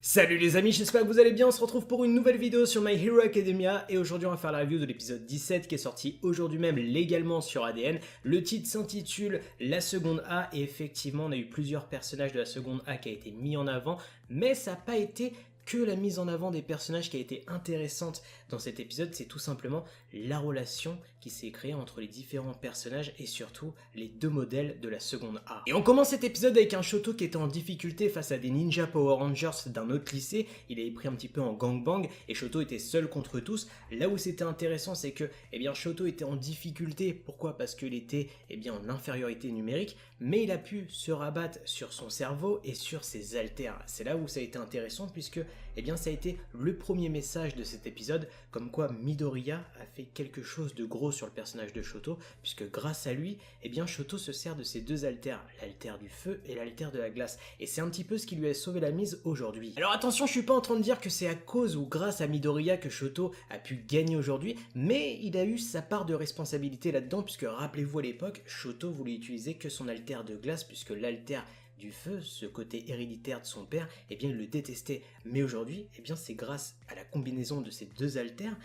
Salut les amis, j'espère que vous allez bien, on se retrouve pour une nouvelle vidéo sur My Hero Academia et aujourd'hui on va faire la review de l'épisode 17 qui est sorti aujourd'hui même légalement sur ADN. Le titre s'intitule La Seconde A et effectivement on a eu plusieurs personnages de la Seconde A qui a été mis en avant, mais ça n'a pas été que la mise en avant des personnages qui a été intéressante dans cet épisode, c'est tout simplement la relation qui s'est créée entre les différents personnages et surtout les deux modèles de la seconde A. Et on commence cet épisode avec un Shoto qui était en difficulté face à des Ninja Power Rangers d'un autre lycée, il avait pris un petit peu en gangbang et Shoto était seul contre tous. Là où c'était intéressant c'est que Shoto était en difficulté, pourquoi? Parce qu'il était en infériorité numérique, mais il a pu se rabattre sur son cerveau et sur ses haltères. C'est là où ça a été intéressant puisque ça a été le premier message de cet épisode, comme quoi Midoriya a fait quelque chose de gros sur le personnage de Shoto, puisque grâce à lui, Shoto se sert de ses deux haltères, l'haltère du feu et l'haltère de la glace, et c'est un petit peu ce qui lui a sauvé la mise aujourd'hui. Alors attention, je suis pas en train de dire que c'est à cause ou grâce à Midoriya que Shoto a pu gagner aujourd'hui, mais il a eu sa part de responsabilité là-dedans, puisque rappelez-vous à l'époque, Shoto voulait utiliser que son haltère de glace, puisque l'haltère du feu, ce côté héréditaire de son père, il le détestait. Mais aujourd'hui, c'est grâce à la combinaison de ces deux haltères,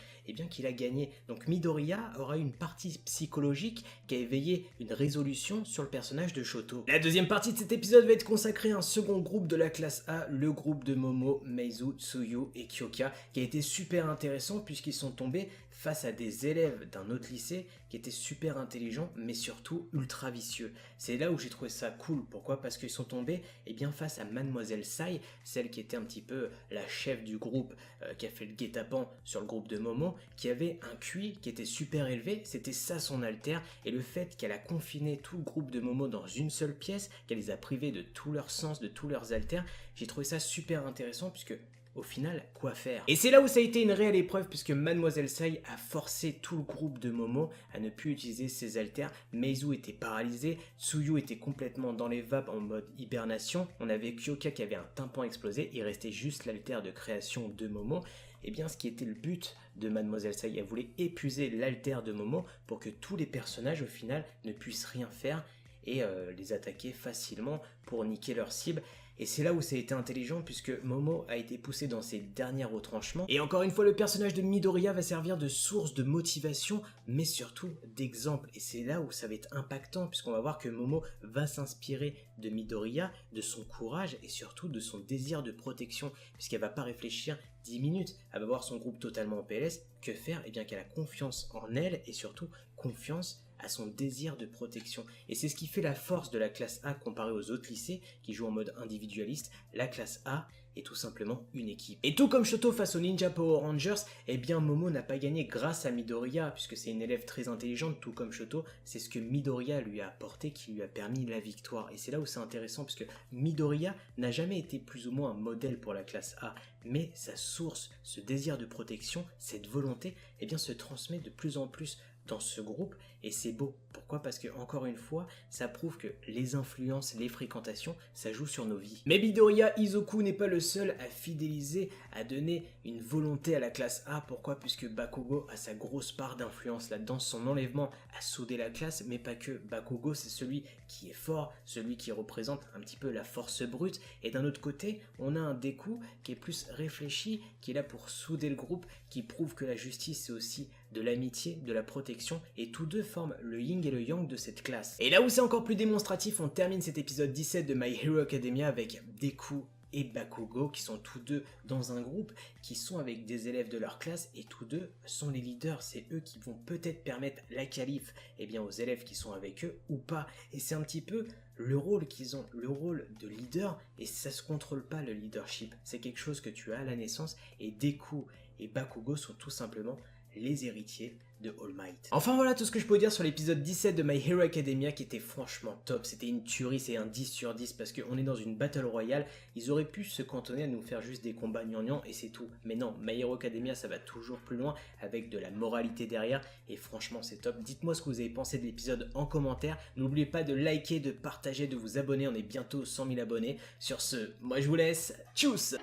qu'il a gagné. Donc Midoriya aura une partie psychologique qui a éveillé une résolution sur le personnage de Shoto. La deuxième partie de cet épisode va être consacrée à un second groupe de la classe A, le groupe de Momo, Meizu, Tsuyu et Kyoka, qui a été super intéressant puisqu'ils sont tombés face à des élèves d'un autre lycée qui étaient super intelligents mais surtout ultra vicieux. C'est là où j'ai trouvé ça cool. Pourquoi? Parce qu'ils sont tombés face à Mademoiselle Sai, celle qui était un petit peu la chef du groupe qui a fait le guet-apens sur le groupe de Momo, qui avait un QI qui était super élevé, c'était ça son alter, et le fait qu'elle a confiné tout le groupe de Momo dans une seule pièce, qu'elle les a privés de tout leur sens, de tous leurs alters, j'ai trouvé ça super intéressant puisque au final, quoi faire? Et c'est là où ça a été une réelle épreuve puisque Mademoiselle Sai a forcé tout le groupe de Momo à ne plus utiliser ses haltères. Meizu était paralysé, Tsuyu était complètement dans les vapes en mode hibernation, on avait Kyoka qui avait un tympan explosé, il restait juste l'haltère de création de Momo. Ce qui était le but de Mademoiselle Sai, elle voulait épuiser l'haltère de Momo pour que tous les personnages au final ne puissent rien faire et les attaquer facilement pour niquer leur cible. Et c'est là où ça a été intelligent puisque Momo a été poussé dans ses derniers retranchements. Et encore une fois, le personnage de Midoriya va servir de source de motivation, mais surtout d'exemple. Et c'est là où ça va être impactant puisqu'on va voir que Momo va s'inspirer de Midoriya, de son courage et surtout de son désir de protection. Puisqu'elle va pas réfléchir 10 minutes, elle va voir son groupe totalement en PLS. Que faire? Qu'elle a confiance en elle et surtout confiance à son désir de protection. Et c'est ce qui fait la force de la classe A comparée aux autres lycées qui jouent en mode individualiste. La classe A est tout simplement une équipe. Et tout comme Shoto face aux Ninja Power Rangers, Momo n'a pas gagné grâce à Midoriya, puisque c'est une élève très intelligente, tout comme Shoto, c'est ce que Midoriya lui a apporté qui lui a permis la victoire. Et c'est là où c'est intéressant, puisque Midoriya n'a jamais été plus ou moins un modèle pour la classe A, mais sa source, ce désir de protection, cette volonté, se transmet de plus en plus dans ce groupe et c'est beau. Pourquoi? Parce que encore une fois, ça prouve que les influences, les fréquentations, ça joue sur nos vies. Mais Midoriya Izoku n'est pas le seul à fidéliser, à donner une volonté à la classe A. Pourquoi? Puisque Bakugo a sa grosse part d'influence là-dedans. Son enlèvement a soudé la classe, mais pas que. Bakugo, c'est celui qui est fort, celui qui représente un petit peu la force brute. Et d'un autre côté, on a un Deku qui est plus réfléchi, qui est là pour souder le groupe, qui prouve que la justice c'est aussi de l'amitié, de la protection, et tous deux forment le yin et le yang de cette classe. Et là où c'est encore plus démonstratif, on termine cet épisode 17 de My Hero Academia avec Deku et Bakugo qui sont tous deux dans un groupe, qui sont avec des élèves de leur classe et tous deux sont les leaders. C'est eux qui vont peut-être permettre la qualif aux élèves qui sont avec eux ou pas. Et c'est un petit peu le rôle qu'ils ont, le rôle de leader, et ça se contrôle pas le leadership. C'est quelque chose que tu as à la naissance et Deku et Bakugo sont tout simplement les héritiers de All Might. Enfin voilà tout ce que je peux dire sur l'épisode 17 de My Hero Academia qui était franchement top. C'était une tuerie, c'est un 10 sur 10 parce qu'on est dans une battle royale. Ils auraient pu se cantonner à nous faire juste des combats gnangnan et c'est tout. Mais non, My Hero Academia ça va toujours plus loin avec de la moralité derrière et franchement c'est top. Dites-moi ce que vous avez pensé de l'épisode en commentaire. N'oubliez pas de liker, de partager, de vous abonner. On est bientôt 100 000 abonnés. Sur ce, moi je vous laisse. Tchuss!